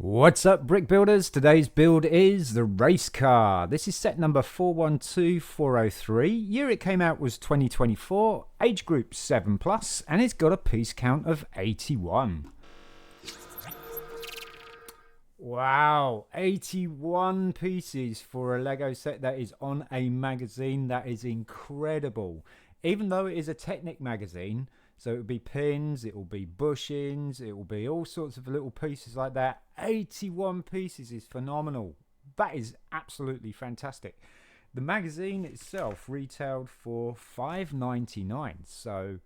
What's up, brick builders? Today's build is the race car. This is set number 412403. Year it came out was 2024, age group 7 plus, and it's got a piece count of 81. Wow, 81 pieces for a Lego set that is on a magazine. That is incredible. Even though it is a Technic magazine, so it will be pins, it will be bushings, it will be all sorts of little pieces like that. 81 pieces is phenomenal. That is absolutely fantastic. The magazine itself retailed for $5.99, so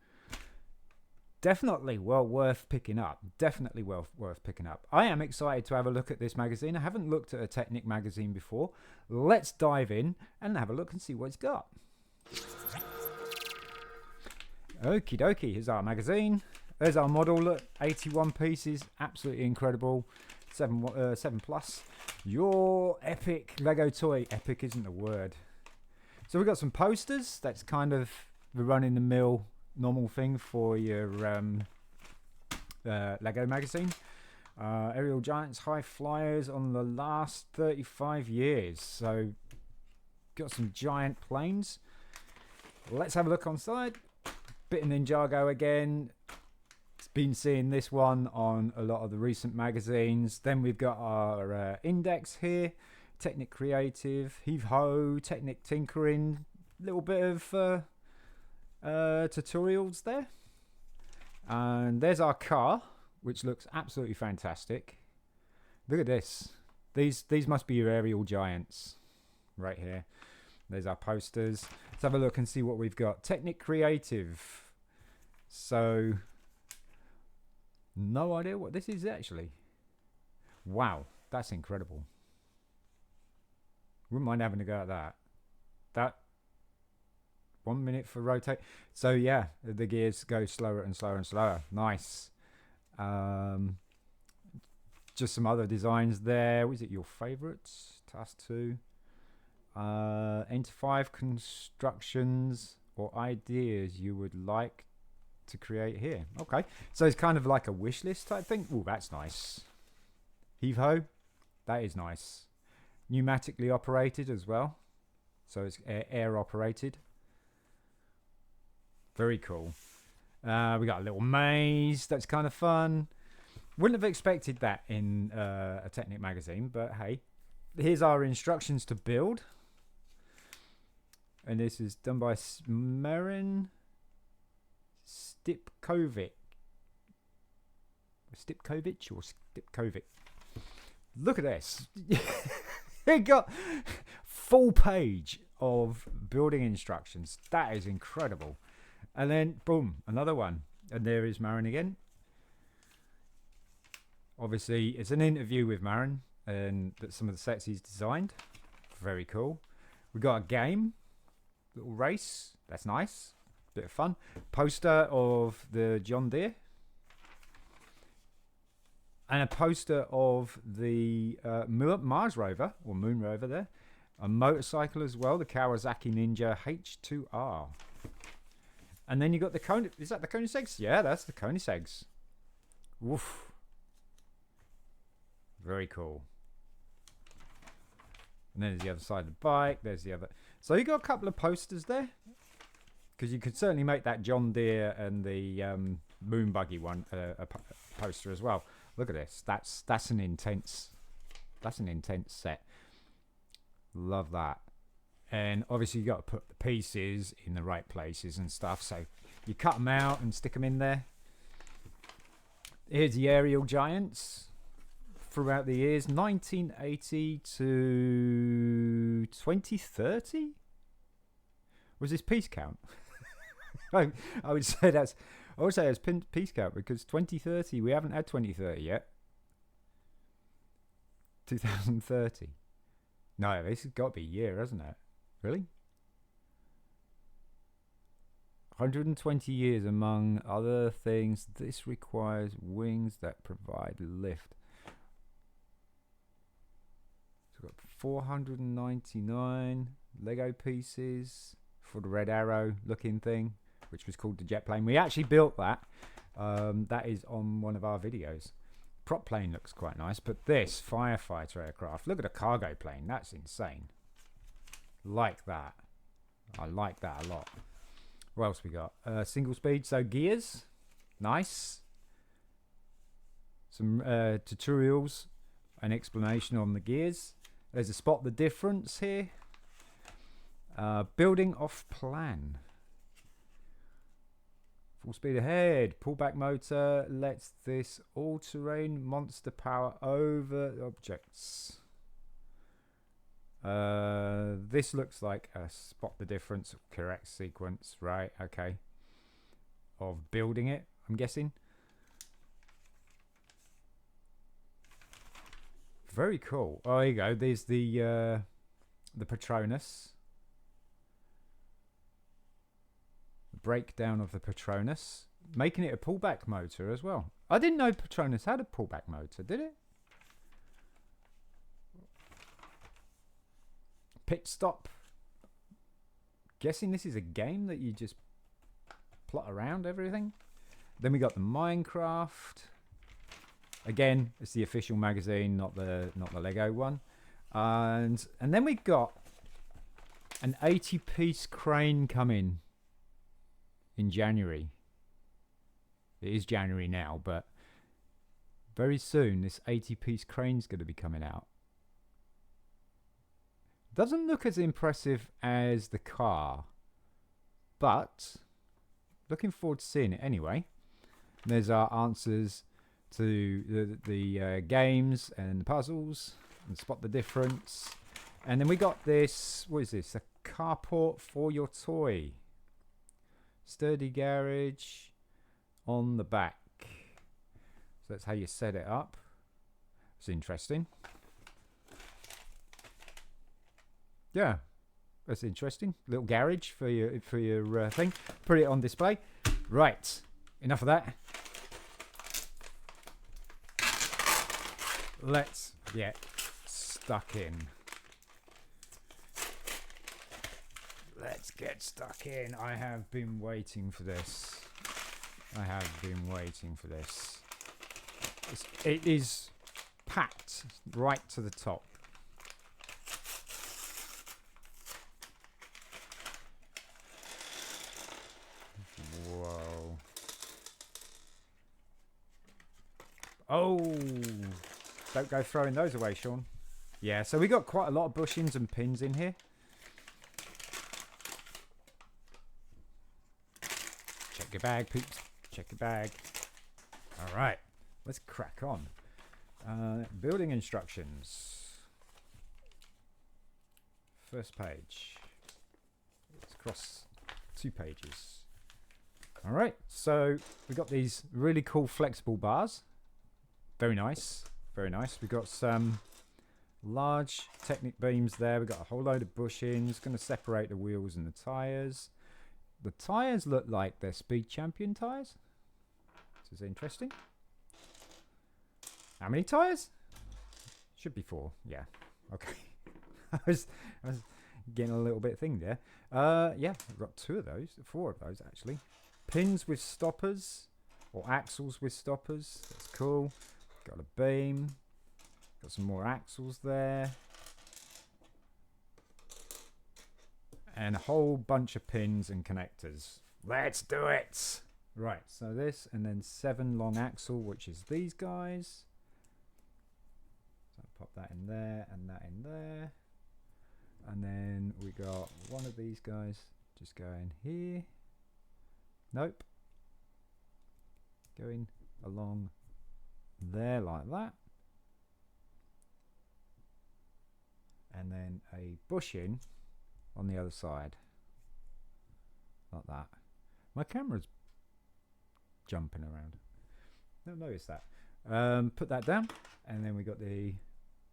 definitely well worth picking up. Definitely well worth picking up. I am excited to have a look at this magazine. I haven't looked at a Technic magazine before. Let's dive in and have a look and see what it's got. Okie dokie, here's our magazine. There's our model. Look, 81 pieces, absolutely incredible. 7 plus. Your epic Lego toy. Epic isn't the word. So we've got some posters. That's kind of the run-in-the-mill normal thing for your Lego magazine. Aerial Giants, high flyers on the last 35 years. So got some giant planes. Let's have a look on side. Bit of Ninjago again. Been seeing this one on a lot of the recent magazines. Then we've got our index here. Technic Creative, Heave Ho, Technic Tinkering. Little bit of tutorials there. And there's our car, which looks absolutely fantastic. Look at this. These must be your aerial giants right here. There's our posters. Let's have a look and see what we've got. Technic Creative. So, no idea what this is actually. Wow, that's incredible. Wouldn't mind having a go at that. That 1 minute for rotate. So yeah, the gears go slower and slower and slower. Nice. Just some other designs there. Was it your favorites? Task 2. Enter 5 constructions or ideas you would like to create here. Okay, so it's kind of like a wish list type thing. Oh, that's nice. Heave ho, that is nice. Pneumatically operated as well, so it's air operated. Very cool. We got a little maze. That's kind of fun. Wouldn't have expected that in a Technic magazine, but hey, here's our instructions to build. And this is done by Marin Stipkovic. Stipkovic or Stipkovic. Look at this. It got full page of building instructions. That is incredible. And then, boom, another one. And there is Marin again. Obviously, it's an interview with Marin and some of the sets he's designed. Very cool. We got a game. Little race. That's nice. Bit of fun. Poster of the John Deere. And a poster of the Mars rover, or Moon rover there. A motorcycle as well, the Kawasaki Ninja H2R. And then you got the Kone. Is that the Koenigsegg's? Yeah, that's the Koenigsegg's. Woof. Very cool. And then there's the other side of the bike. There's the other. So you got a couple of posters there. Because you could certainly make that John Deere and the Moon Buggy one a poster as well. Look at this. That's an intense set. Love that. And obviously you got to put the pieces in the right places and stuff. So you cut them out and stick them in there. Here's the aerial giants throughout the years 1980 to 2030. Was this piece count? I would say that's piece count because 2030 we haven't had 2030 yet. 2030. No, this has got to be a year, hasn't it? Really? 120 years among other things. This requires wings that provide lift. So we've got 499 Lego pieces for the red arrow looking thing, which was called the jet plane. We actually built that. That is on one of our videos. prop plane looks quite nice, but this firefighter aircraft, look at a cargo plane. That's insane. Like that. I like that a lot. What else we got? Single speed, so gears. Nice. Some tutorials and explanation on the gears. There's a spot the difference here. Building off plan. Full speed ahead. Pullback motor lets this all-terrain monster power over objects. This looks like a spot the difference, correct sequence, right? Okay. Of building it, I'm guessing. Very cool. Oh, there you go. There's the Patronus. The breakdown of the Patronus, making it a pullback motor as well. I didn't know Patronus had a pullback motor, did it? Pit stop. Guessing this is a game that you just plot around everything. Then we got the Minecraft. Again, it's the official magazine, not the Lego one. And then we got an 80-piece crane coming in January. It is January now, but very soon this 80-piece crane's going to be coming out. Doesn't look as impressive as the car, but looking forward to seeing it anyway. There's our answers to the games and the puzzles, and spot the difference. And then we got this, what is this? A carport for your toy. Sturdy garage on the back. So that's how you set it up. It's interesting. Yeah, that's interesting. Little garage for your thing. Put it on display. Right, enough of that. Let's get stuck in. Let's get stuck in. I have been waiting for this. I have been waiting for this. It is packed right to the top. Whoa. Oh, don't go throwing those away, Sean. Yeah, so we got quite a lot of bushings and pins in here. Check your bag, peeps. Check your bag. All right, let's crack on. Building instructions. First page. Let's cross 2 pages. All right, so we got these really cool flexible bars. Very nice, very nice. We've got some large Technic beams there. We've got a whole load of bushings. Going to separate the wheels and the tyres. The tyres look like they're Speed Champion tyres. This is interesting. How many tyres? Should be 4. Yeah. Okay. I was getting a little bit thing there. Yeah, I've got 2 of those. 4 of those actually. Pins with stoppers, or axles with stoppers. That's cool. Got a beam. Got some more axles there. And a whole bunch of pins and connectors. Let's do it! Right, so this, and then 7 long axle, which is these guys. So pop that in there, and that in there. And then we got one of these guys just going here. Nope. Going along there like that. And then a bushing on the other side. Like that. My camera's jumping around. Don't notice that. Put that down. And then we got the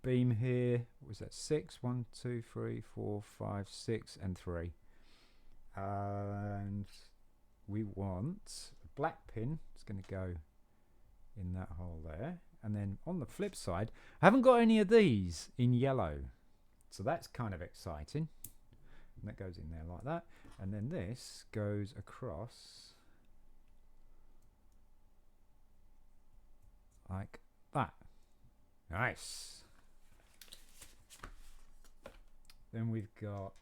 beam here. What was that? 6? 1, 2, 3, 4, 5, 6, and 3. And we want a black pin. It's going to go in that hole there. And then on the flip side, I haven't got any of these in yellow. So that's kind of exciting. And that goes in there like that. And then this goes across like that. Nice. Then we've got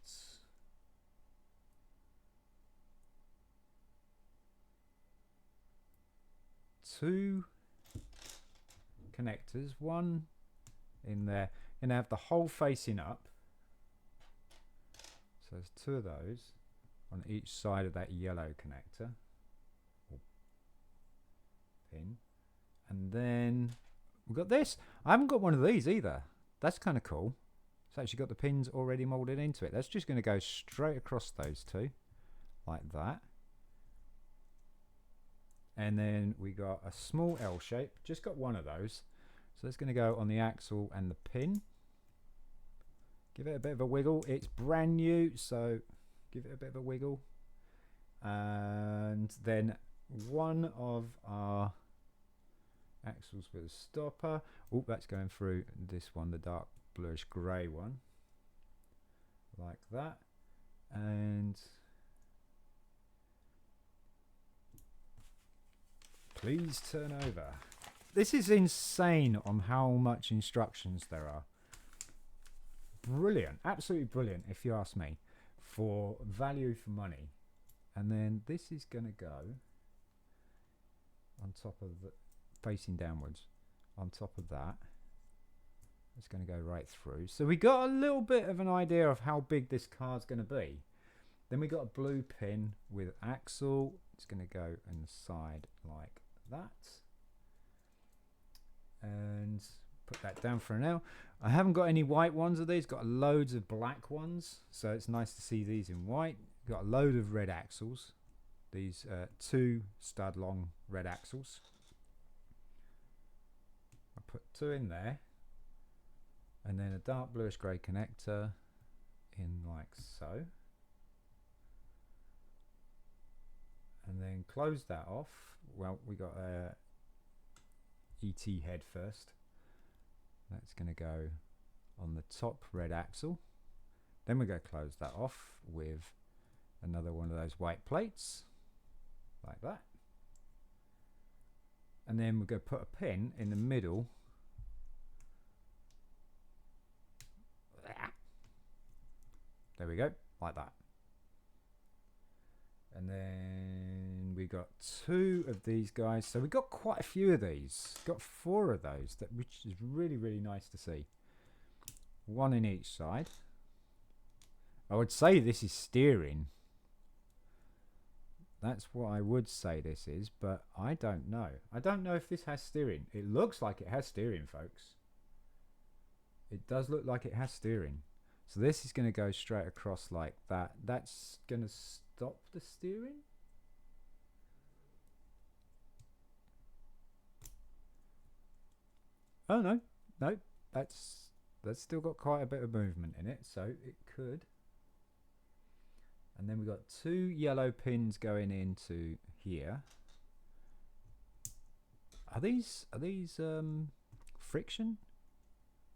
two connectors, one in there, and have the hole facing up. So there's two of those on each side of that yellow connector or pin. And then we've got this. I haven't got one of these either. That's kind of cool. It's actually got the pins already molded into it. That's just going to go straight across those two like that. And then we got a small L shape, just got one of those. So it's going to go on the axle and the pin. Give it a bit of a wiggle. It's brand new, so give it a bit of a wiggle. And then one of our axles with a stopper. Oh, that's going through this one, the dark bluish grey one. Like that. And please turn over. This is insane on how much instructions there are. Brilliant, absolutely brilliant if you ask me, for value for money. And then this is going to go on top of the, facing downwards, on top of that. It's going to go right through. So we got a little bit of an idea of how big this car's going to be. Then we got a blue pin with axle. It's going to go inside like that. And put that down for now. I haven't got any white ones of these. Got loads of black ones, so it's nice to see these in white. Got a load of red axles. These two stud long red axles. I put two in there, and then a dark bluish grey connector in like so, and then close that off. Well, we got a ET head first. That's going to go on the top red axle. Then we're going to close that off with another one of those white plates, like that. And then we're going to put a pin in the middle. There we go, like that. And then we got two of these guys. So we got quite a few of these. Got four of those, which is really, really nice to see. One in each side. I would say this is steering. That's what I would say this is, but I don't know. I don't know if this has steering. It looks like it has steering, folks. It does look like it has steering. So this is going to go straight across like that. That's going to stop the steering. Oh no, no, that's still got quite a bit of movement in it, so it could. And then we've got two yellow pins going into here. Are these friction?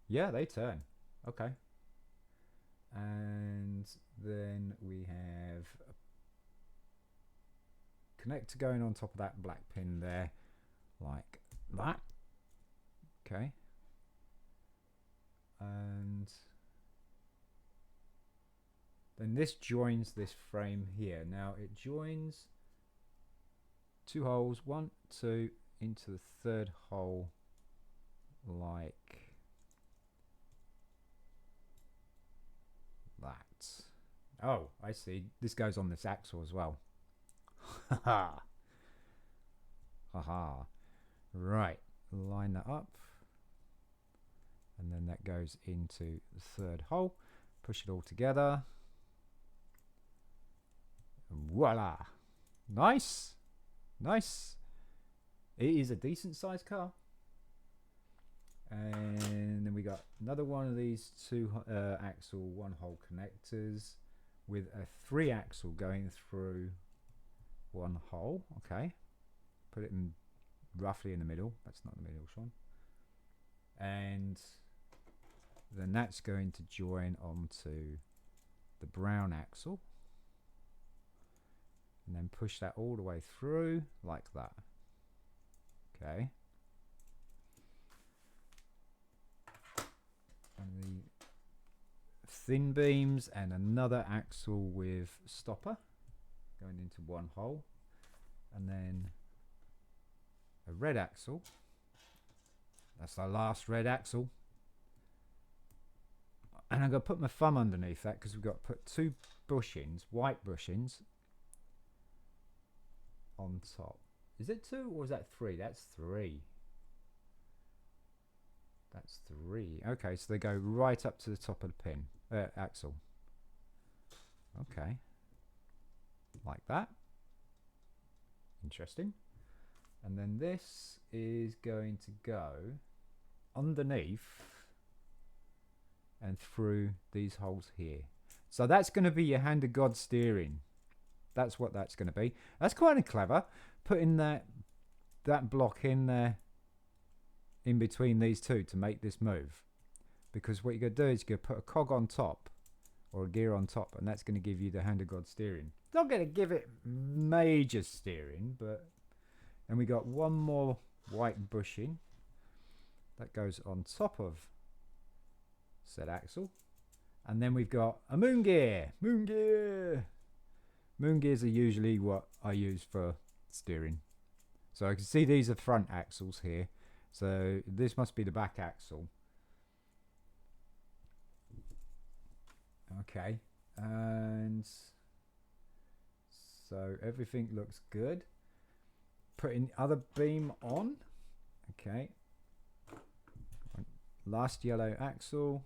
Yeah, they turn. Okay. And then we have a connector going on top of that black pin there, like that. Okay. And then this joins this frame here. Now it joins two holes, 1, 2, into the third hole like that. Oh, I see. This goes on this axle as well. Haha. Haha. Right. Line that up. And then that goes into the third hole. Push it all together. And voila. Nice. Nice. It is a decent sized car. And then we got another one of these two axle one hole connectors with a 3 axle going through one hole. Okay. Put it in roughly in the middle. That's not the middle, Sean. And then that's going to join onto the brown axle. And then push that all the way through like that. Okay. thin beams and another axle with stopper going into one hole, and then a red axle. That's the last red axle. And I'm going to put my thumb underneath that because we've got to put 2 bushings, white bushings, on top. Is it 2 or is that 3? That's 3. That's 3. Okay, so they go right up to the top of the pin, axle. Okay. Like that. Interesting. And then this is going to go underneath and through these holes here. So that's going to be your hand of God steering. That's what that's going to be. That's kind of clever, putting that block in there in between these two to make this move. Because what you're going to do is you're going to put a cog on top or a gear on top, and that's going to give you the hand of God steering. It's not going to give it major steering, but... And we got one more white bushing that goes on top of said axle. And then we've got a moon gear. Moon gear! Moon gears are usually what I use for steering. So I can see these are front axles here. So this must be the back axle. Okay. And so everything looks good. Putting other beam on. Okay. Last yellow axle.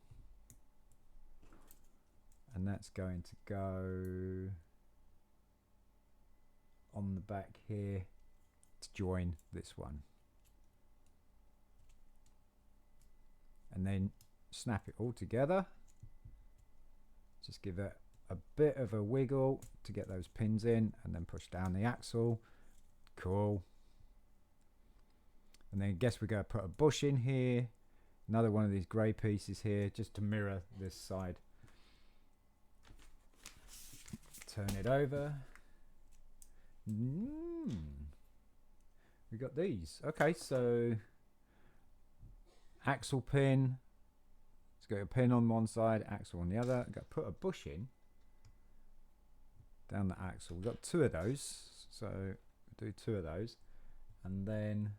And that's going to go on the back here to join this one. And then snap it all together. Just give it a bit of a wiggle to get those pins in, and then push down the axle. Cool. And then I guess we're going to put a bush in here. Another one of these grey pieces here, just to mirror this side. Turn it over. We got these. Okay, so axle pin. Let's go a pin on one side, axle on the other. Got to put a bush in down the axle. We've got 2 of those, so do 2 of those, and then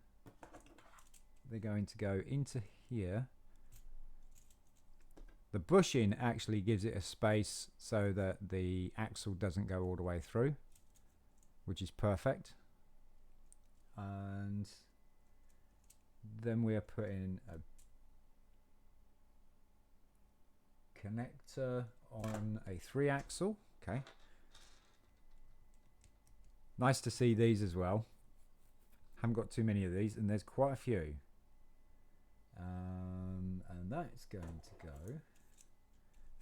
they're going to go into here. The bushing actually gives it a space so that the axle doesn't go all the way through, which is perfect. And then we are putting a connector on a 3-axle. Okay. Nice to see these as well. Haven't got too many of these, and there's quite a few. And that's going to go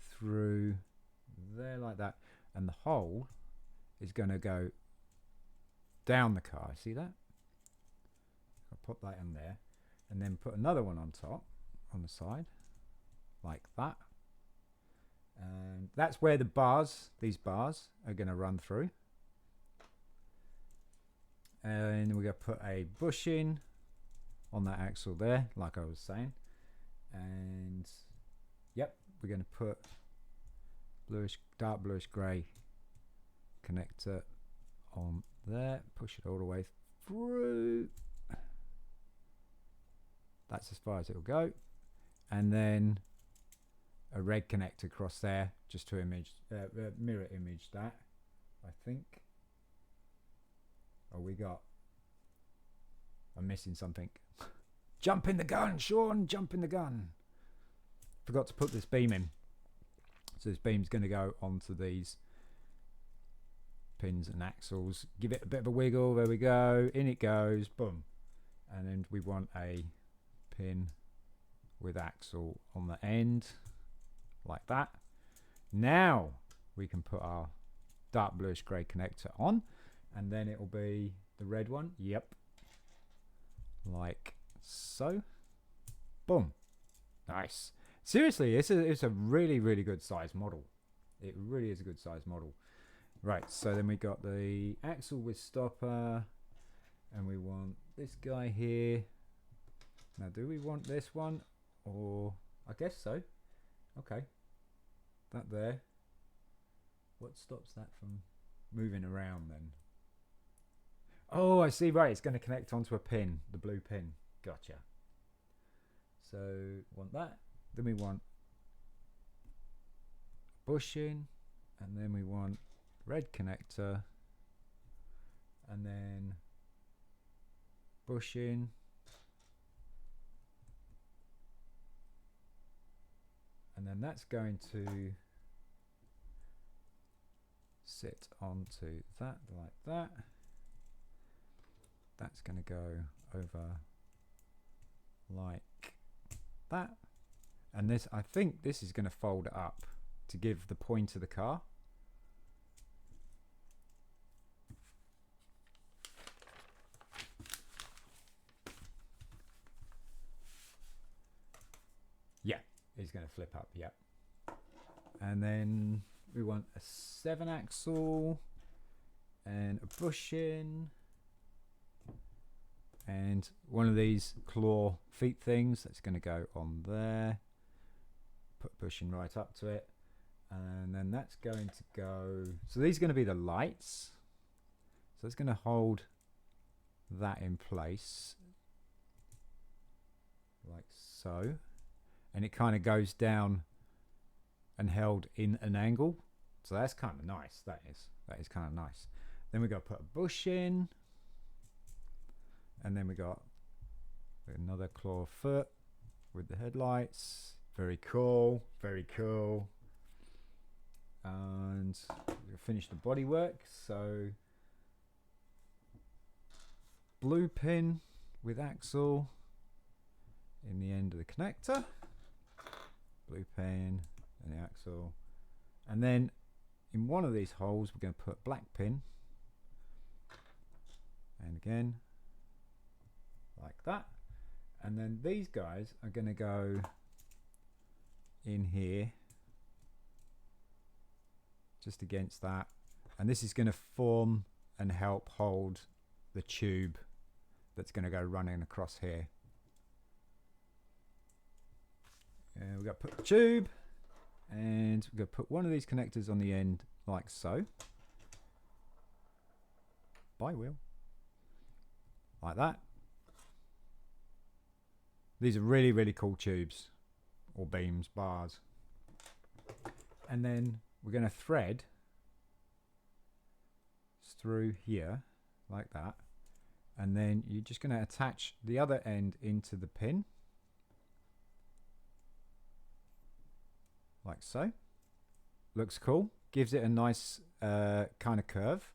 through there like that, and the hole is going to go down the car. See that? I'll put that in there, and then put another one on top on the side like that, and that's where the bars, these bars, are going to run through. And we're going to put a bushing on that axle there, like I was saying, and yep, we're going to put bluish, dark bluish grey connector on there, push it all the way through. That's as far as it'll go, and then a red connector across there just to image, mirror image that, I think. Oh, we got, I'm missing something. Jump in the gun, Sean, jump in the gun. Forgot to put this beam in. So this beam's going to go onto these pins and axles. Give it a bit of a wiggle, there we go. In it goes, boom. And then we want a pin with axle on the end, like that. Now we can put our dark bluish grey connector on, and then it will be the red one. Yep. Like so. Boom. Nice. Seriously, it's a really, really good size model. It really is a good size model. Right, so then we got the axle with stopper, and we want this guy here. Now, do we want this one? Or, I guess so. Okay. that there. What stops that from moving around then? Oh, I see, right, it's going to connect onto a pin, the blue pin. Gotcha. So, want that. Then we want bushing, and then we want red connector, and then bushing, and then that's going to sit onto that like that. That's going to go over like that, and this, I think this is going to fold up to give the point of the car. Yeah, it's going to flip up, yeah. And then we want a 7-axle and a bushing and one of these claw feet things that's going to go on there. Put bushing right up to it, and then that's going to go, so these are going to be the lights, so it's going to hold that in place like so, and it kind of goes down and held in an angle, so that's kind of nice. That is kind of nice. Then we got to put a bush in, and then we got another claw foot with the headlights. Very cool, very cool. And we'll finish the bodywork. So blue pin with axle in the end of the connector, blue pin and the axle, and then in one of these holes we're going to put black pin, and again like that, and then these guys are going to go in here just against that, and this is going to form and help hold the tube that's going to go running across here. And we've got to put the tube, and we're going to put one of these connectors on the end like so. By wheel. Like that. These are really, really cool tubes, or beams, bars. And then we're going to thread through here like that, and then you're just going to attach the other end into the pin like so. Looks cool, gives it a nice kind of curve.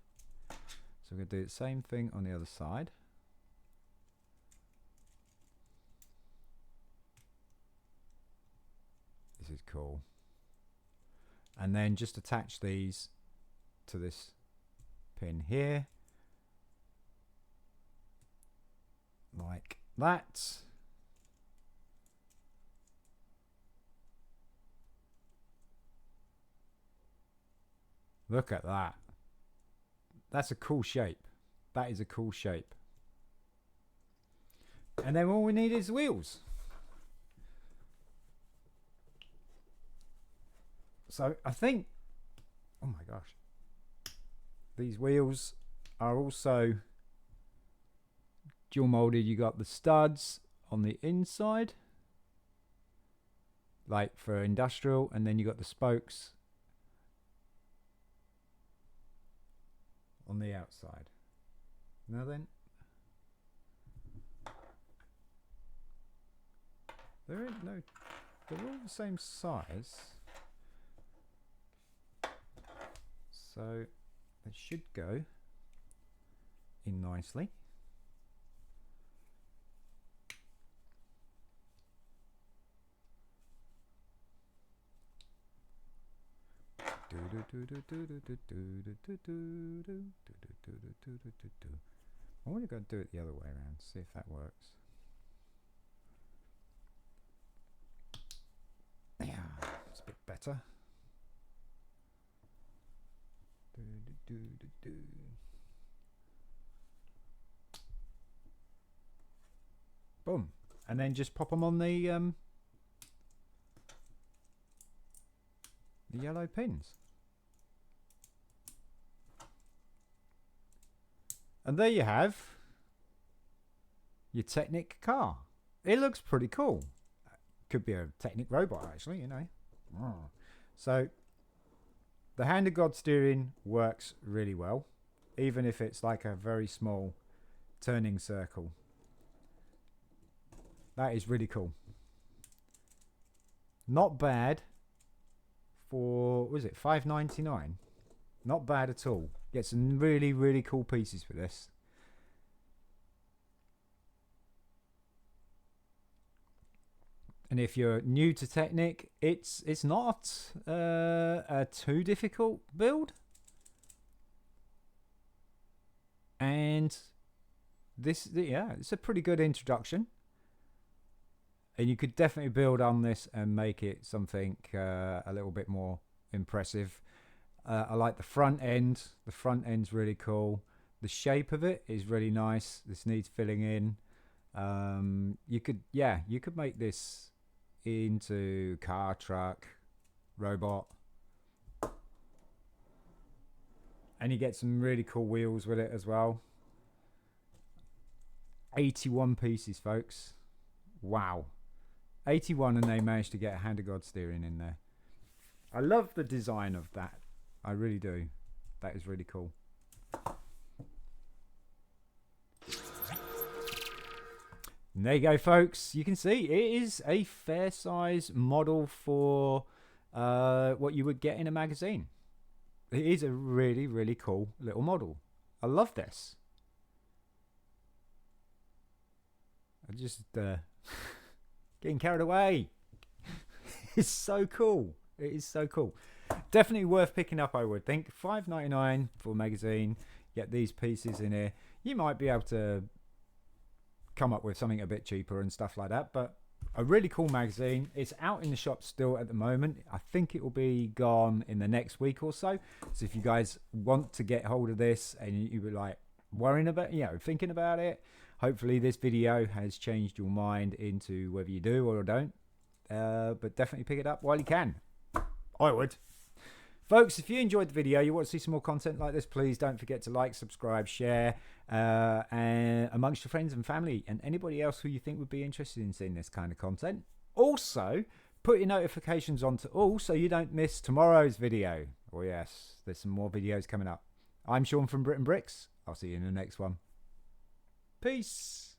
So we're going to do the same thing on the other side. This is cool. And then just attach these to this pin here like that. Look at that. That's a cool shape. That is a cool shape. And then all we need is wheels. So I think, oh my gosh, these wheels are also dual molded. You got the studs on the inside, like for industrial, and then you got the spokes on the outside. Now then, they're all the same size. So they should go in nicely. I want to go do it the other way around, see if that works. Yeah, it's a bit better. Boom, and then just pop them on the the yellow pins. And there you have your Technic car. It looks pretty cool. Could be a Technic robot, actually, you know. So the hand of God steering works really well, even if it's like a very small turning circle. That is really cool. Not bad for, was it $5.99? Not bad at all. Get some really, really cool pieces for this. And if you're new to Technic, it's not a too difficult build. And this, yeah, it's a pretty good introduction. And you could definitely build on this and make it something a little bit more impressive. I like the front end. The front end's really cool. The shape of it is really nice. This needs filling in. You could make this into car, truck, robot, and you get some really cool wheels with it as well. 81 pieces, folks. Wow. 81, and they managed to get a hand of God steering in there. I love the design of that. I really do. That is really cool. And there you go, folks. You can see it is a fair size model for what you would get in a magazine. It is a really, really cool little model. I love this. I'm just getting carried away. It's so cool. It is so cool. Definitely worth picking up, I would think. $5.99 for a magazine. Get these pieces in here. You might be able to come up with something a bit cheaper and stuff like that, but a really cool magazine. It's out in the shop still at the moment. I think it will be gone in the next week or so. So if you guys want to get hold of this and you were like worrying about, you know, thinking about it, hopefully this video has changed your mind into whether you do or don't. But definitely pick it up while you can. I would. Folks, if you enjoyed the video, you want to see some more content like this, please don't forget to like, subscribe, share, and amongst your friends and family and anybody else who you think would be interested in seeing this kind of content. Also, put your notifications on to all so you don't miss tomorrow's video. Oh yes, there's some more videos coming up. I'm Sean from BRIT'N Bricks. I'll see you in the next one. Peace.